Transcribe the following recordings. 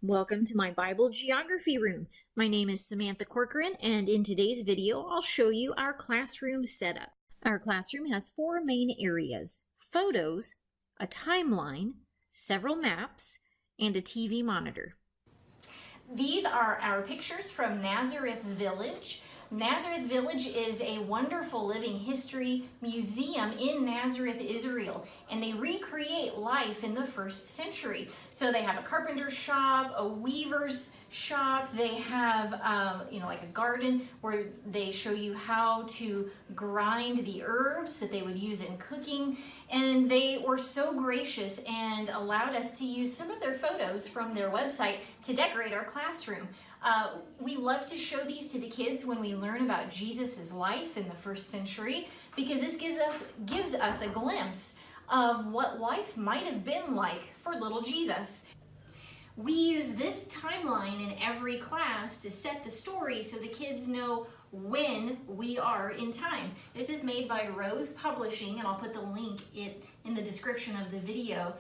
Welcome to my Bible Geography room. My name is Samantha Corcoran, and in today's video, I'll show you our classroom setup. Our classroom has four main areas: photos, a timeline, several maps, and a TV monitor. These are our pictures from Nazareth Village. Nazareth Village is a wonderful living history museum in Nazareth, Israel, and they recreate life in the first century. So they have a carpenter's shop, a weaver's shop, they have like a garden where they show you how to grind the herbs that they would use in cooking, and they were so gracious and allowed us to use some of their photos from their website to decorate our classroom. We love to show these to the kids when we learn about Jesus's life in the first century, because this gives us a glimpse of what life might have been like for little Jesus. We use this timeline in every class to set the story so the kids know when we are in time. This is made by Rose Publishing, and I'll put the link in the description of the video.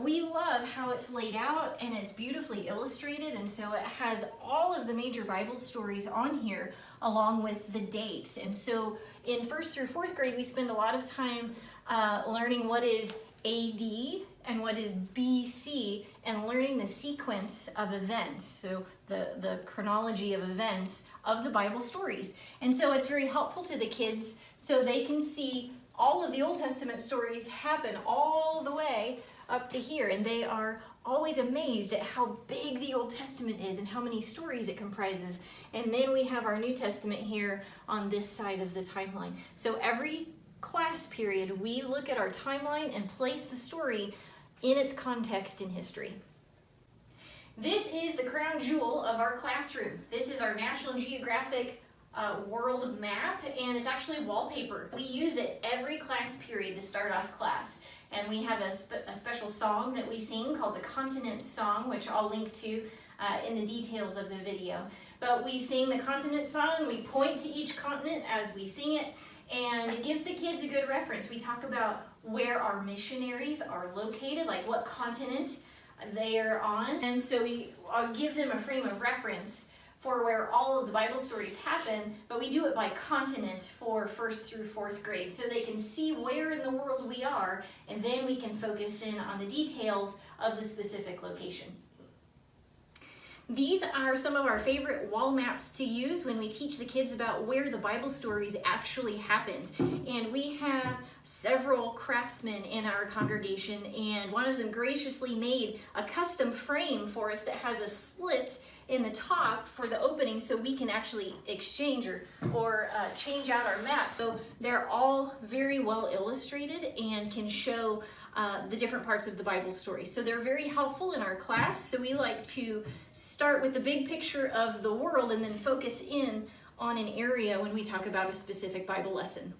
We love how it's laid out, and it's beautifully illustrated, and so it has all of the major Bible stories on here along with the dates. And so in 1st through 4th grade, we spend a lot of time learning what is AD and what is BC, and learning the sequence of events, so the chronology of events of the Bible stories. And so it's very helpful to the kids so they can see all of the Old Testament stories happen all the way up to here, and they are always amazed at how big the Old Testament is and how many stories it comprises. And then we have our New Testament here on this side of the timeline. So every class period, we look at our timeline and place the story in its context in history. This is the crown jewel of our classroom. This is our National Geographic world map, and it's actually wallpaper. We use it every class period to start off class, and we have a special song that we sing called the Continent Song, which I'll link to in the details of the video. But we sing the continent song, we point to each continent as we sing it, and it gives the kids a good reference. We talk about where our missionaries are located, like what continent they are on, and so we give them a frame of reference for where all of the Bible stories happen, but we do it by continent for 1st through 4th grade, so they can see where in the world we are, and then we can focus in on the details of the specific location. These are some of our favorite wall maps to use when we teach the kids about where the Bible stories actually happened. And we have several craftsmen in our congregation, and one of them graciously made a custom frame for us that has a slit in the top for the opening, so we can actually exchange or change out our maps. So they're all very well illustrated and can show the different parts of the Bible story. So they're very helpful in our class. So we like to start with the big picture of the world and then focus in on an area when we talk about a specific Bible lesson.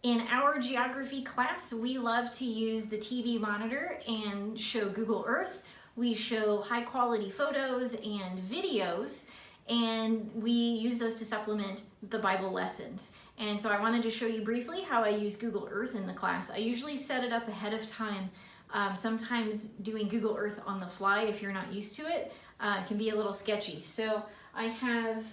In our geography class, we love to use the TV monitor and show Google Earth. We show high quality photos and videos, and we use those to supplement the Bible lessons. And so I wanted to show you briefly how I use Google Earth in the class. I usually set it up ahead of time. Sometimes doing Google Earth on the fly, if you're not used to it, can be a little sketchy. So I have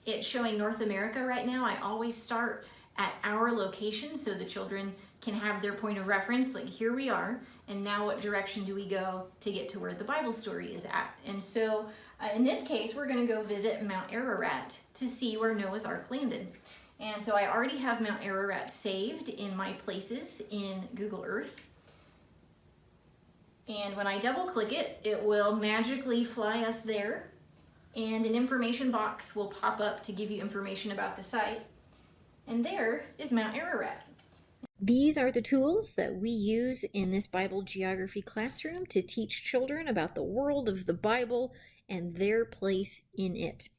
it showing North America right now. I always start at our location so the children can have their point of reference, like here we are, and now what direction do we go to get to where the Bible story is at. And so in this case, we're going to go visit Mount Ararat to see where Noah's Ark landed. And so I already have Mount Ararat saved in my places in Google Earth. And when I double click it, it will magically fly us there, and an information box will pop up to give you information about the site. And there is Mount Ararat. These are the tools that we use in this Bible geography classroom to teach children about the world of the Bible and their place in it.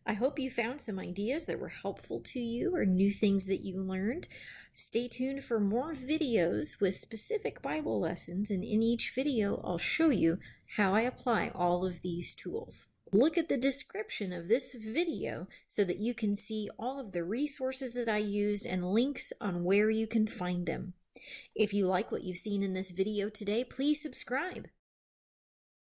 I hope you found some ideas that were helpful to you or new things that you learned. Stay tuned for more videos with specific Bible lessons, and in each video I'll show you how I apply all of these tools. Look at the description of this video so that you can see all of the resources that I used and links on where you can find them. If you like what you've seen in this video today, please subscribe.